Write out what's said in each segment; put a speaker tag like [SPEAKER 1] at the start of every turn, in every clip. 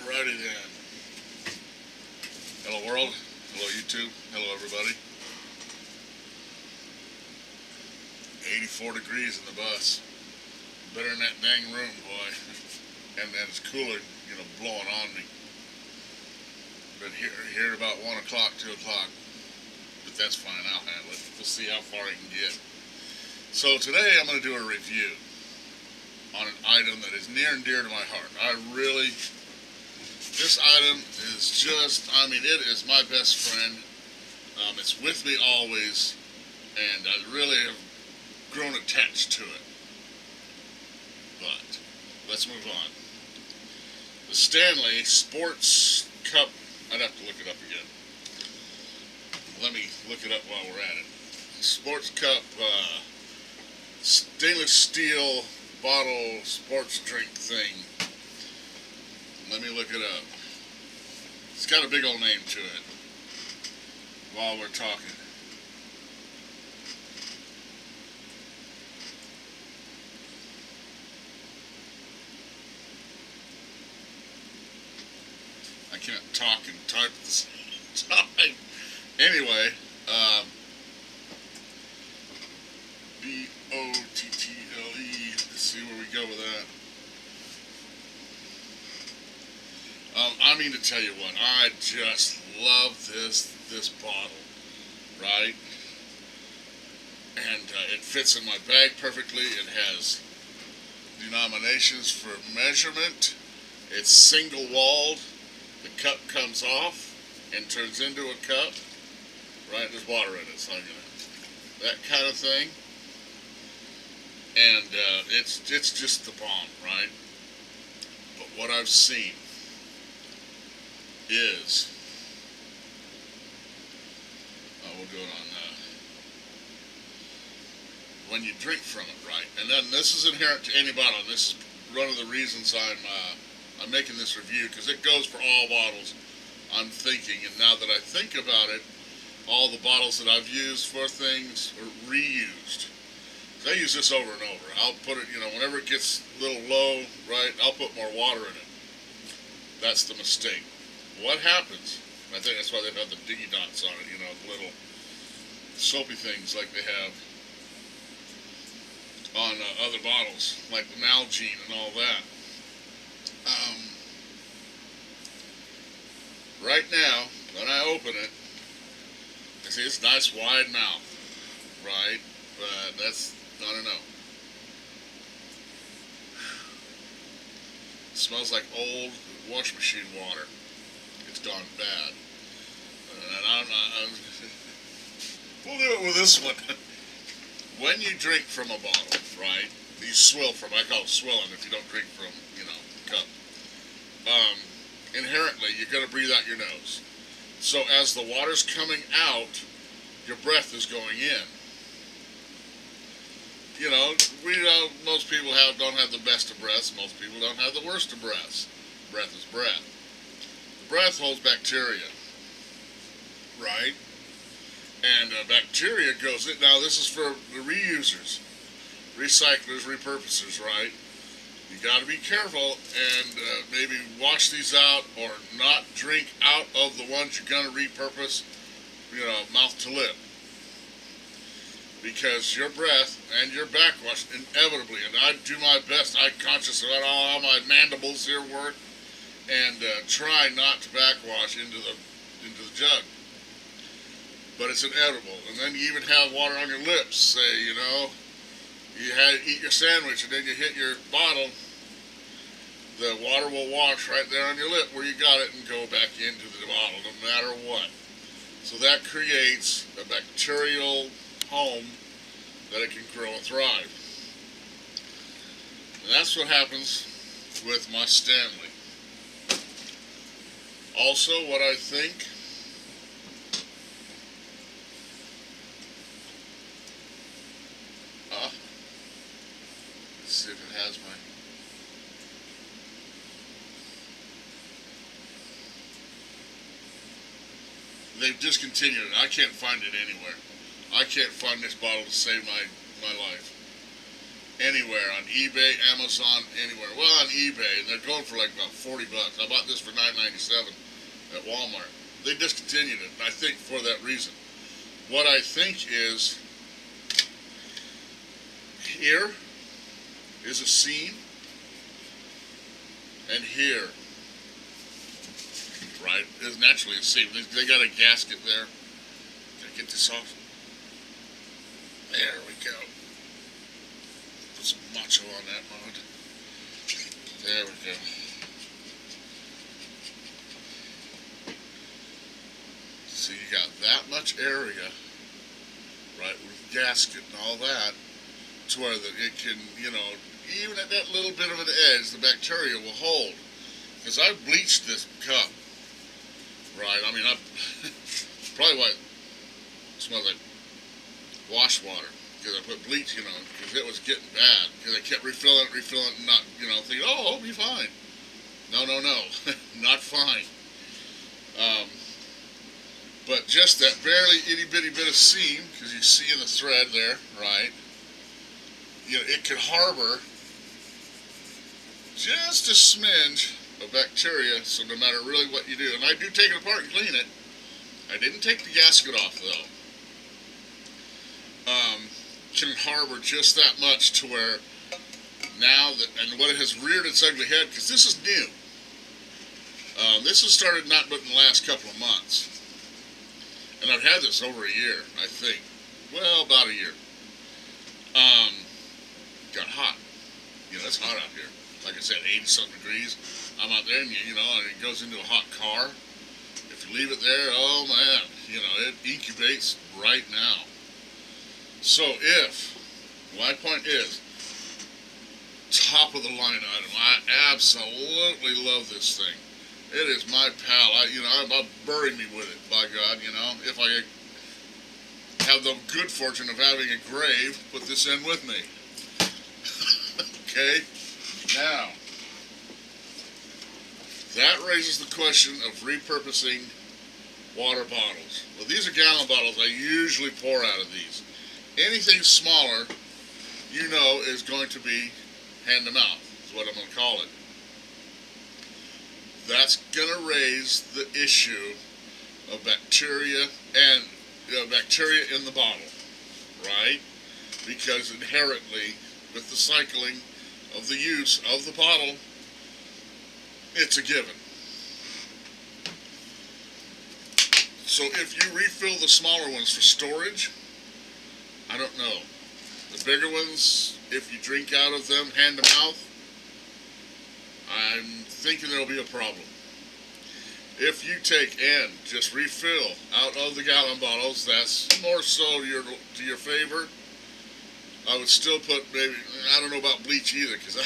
[SPEAKER 1] Alrighty then. Hello world. Hello YouTube. Hello everybody. 84 degrees in the bus. Better in that dang room, boy. And then it's cooler, blowing on me. But here about 1 o'clock, 2 o'clock. But that's fine, I'll handle it. We'll see how far I can get. So today I'm going to do a review on an item that is near and dear to my heart. This item is just, it is my best friend. It's with me always, and I really have grown attached to it. But let's move on. The Stanley Sports Cup. I'd have to look it up again. Let me look it up while we're at it. Sports Cup stainless steel bottle sports drink thing. Let me look it up. It's got a big old name to it while we're talking. I can't talk and type at the same time. Anyway, B-O-T-T-L-E. Let's see where we go with that. To tell you what, I just love this bottle, right? And it fits in my bag perfectly. It has denominations for measurement. It's single-walled. The cup comes off and turns into a cup, right? There's water in it, so that kind of thing. And it's just the bomb, right? But what I've seen is, we'll do it on when you drink from it, right? And then this is inherent to any bottle. And this is one of the reasons I'm making this review, because it goes for all bottles. I'm thinking, and now that I think about it, all the bottles that I've used for things are reused. So I use this over and over. I'll put it, whenever it gets a little low, right, I'll put more water in it. That's the mistake. What happens? I think that's why they've had the diggy dots on it, the little soapy things like they have on other bottles, like the Nalgene and all that. Right now, when I open it, I see this nice wide mouth, right? But that's, I don't know. It smells like old wash machine water. It's gone bad. And we'll do it with this one. When you drink from a bottle, right? You swill from, I call it swilling if you don't drink from, cup. Inherently, you're going to breathe out your nose. So as the water's coming out, your breath is going in. We know most people don't have the best of breaths. Most people don't have the worst of breaths. Breath is breath. The breath holds bacteria, right? And bacteria goes in. Now this is for the reusers, recyclers, repurposers, right? You got to be careful and maybe wash these out or not drink out of the ones you're going to repurpose, mouth to lip. Because your breath and your backwash, inevitably, and I do my best, I'm conscious about all my mandibles here work, and try not to backwash into the jug. But it's inevitable. And then you even have water on your lips, say, you eat your sandwich and then you hit your bottle, the water will wash right there on your lip where you got it and go back into the bottle, no matter what. So that creates a bacterial home that it can grow and thrive. And that's what happens with my Stanley. Also, what I think, let's see if it has my, they've discontinued it. I can't find it anywhere. I can't find this bottle to save my life. anywhere, on eBay, Amazon, anywhere. Well, on eBay, and they're going for like about $40. I bought this for $9.97 at Walmart. They discontinued it, and I think for that reason. What I think is, here is a seam, and here, right, is naturally a seam. They got a gasket there. Can I get this off? There we go. Put some macho on that mod. There we go. So you got that much area, right, with gasket and all that, to where that it can, you know, even at that little bit of an edge, the bacteria will hold. Because I've bleached this cup, right? I mean, probably why it smells like wash water, because I put bleach, you know, because it was getting bad. Because I kept refilling it, and not, you know, thinking, oh, it'll be fine. No, not fine. But just that barely itty bitty bit of seam, because you see in the thread there, right? You know, it could harbor just a smidge of bacteria, so no matter really what you do, and I do take it apart and clean it. I didn't take the gasket off though. Can harbor just that much to where now that, and what it has reared its ugly head, because this is new. This has started not but in the last couple of months. And I've had this over a year, I think. Well, about a year. Got hot. You know, it's hot out here. Like I said, 80-something degrees. I'm out there, and you know, and it goes into a hot car. If you leave it there, oh man, you know, it incubates right now. So my point is, top of the line item. I absolutely love this thing. It is my pal. I'll bury me with it, by God, you know. If I have the good fortune of having a grave, put this in with me. Okay? Now, that raises the question of repurposing water bottles. Well, these are gallon bottles. I usually pour out of these. Anything smaller, you know, is going to be hand to mouth, is what I'm going to call it. That's going to raise the issue of bacteria and bacteria in the bottle, right? Because inherently, with the cycling of the use of the bottle, it's a given. So if you refill the smaller ones for storage, I don't know. The bigger ones, if you drink out of them hand to mouth, I'm thinking there'll be a problem. If you take and just refill out of the gallon bottles, that's more so to your favor. I would still put maybe, I don't know about bleach either, because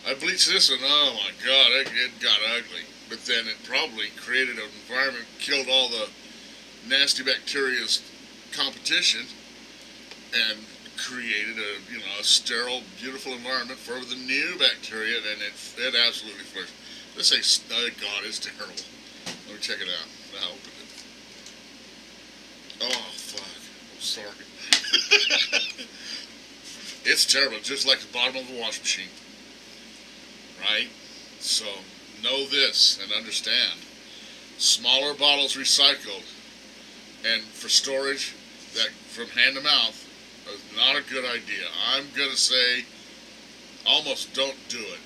[SPEAKER 1] I bleached this and oh my God, it got ugly. But then it probably created an environment, killed all the nasty bacteria's competition, and created a sterile, beautiful environment for the new bacteria, and it absolutely flourished. This ain't, oh God, it's terrible. Let me check it out. I opened it. Oh fuck, I'm sorry. It's terrible, just like the bottom of a wash machine. Right? So, know this and understand. Smaller bottles recycled and for storage, that from hand to mouth, is not a good idea. I'm going to say almost don't do it.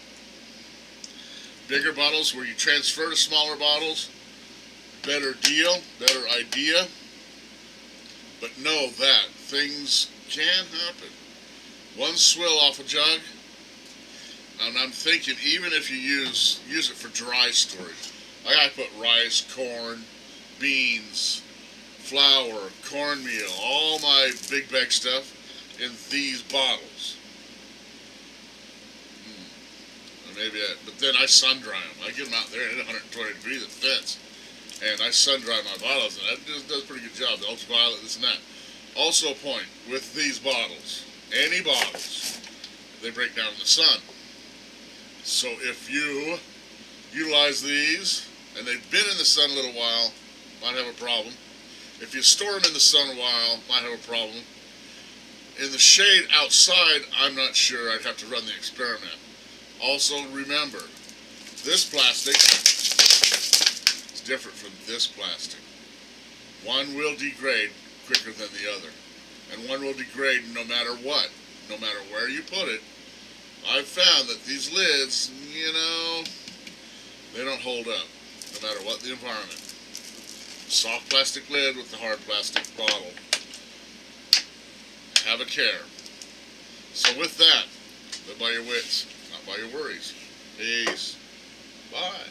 [SPEAKER 1] Bigger bottles where you transfer to smaller bottles, better deal, better idea. But know that things can happen. One swill off a jug, and I'm thinking even if you use it for dry storage. I put rice, corn, beans, flour, cornmeal, all my big bag stuff in these bottles. But then I sun dry them. I get them out there at 120 degrees, it fits. And I sun dry my bottles, and that does a pretty good job. The ultraviolet, this and that. Also a point with these bottles, any bottles, they break down in the sun. So if you utilize these, and they've been in the sun a little while, might have a problem. If you store them in the sun a while, might have a problem. In the shade outside, I'm not sure. I'd have to run the experiment. Also, remember, this plastic is different from this plastic. One will degrade quicker than the other. And one will degrade no matter what, no matter where you put it. I've found that these lids, they don't hold up, no matter what the environment. Soft plastic lid with the hard plastic bottle. Have a care. So with that, live by your wits, not by your worries. Peace. Bye.